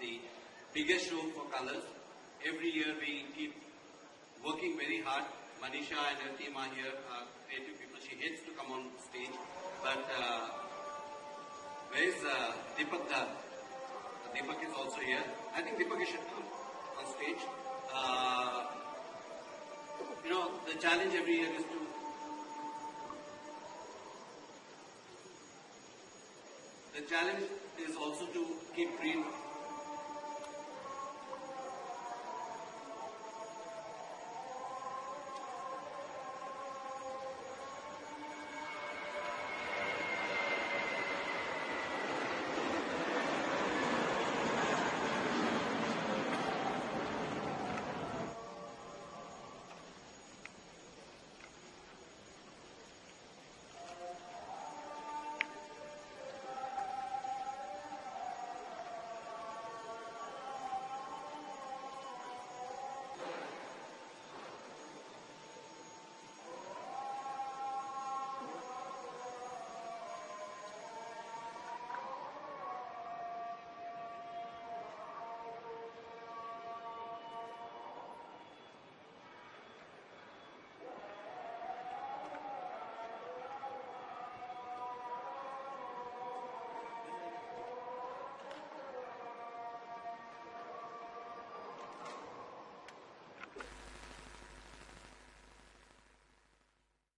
the biggest show for colors. Every year we keep working very hard. Manisha and her team are here, creative people. She hates to come on stage, but where is Deepak Dar? Deepak is also here. I think Deepak should come on stage. The challenge every year is to also to keep green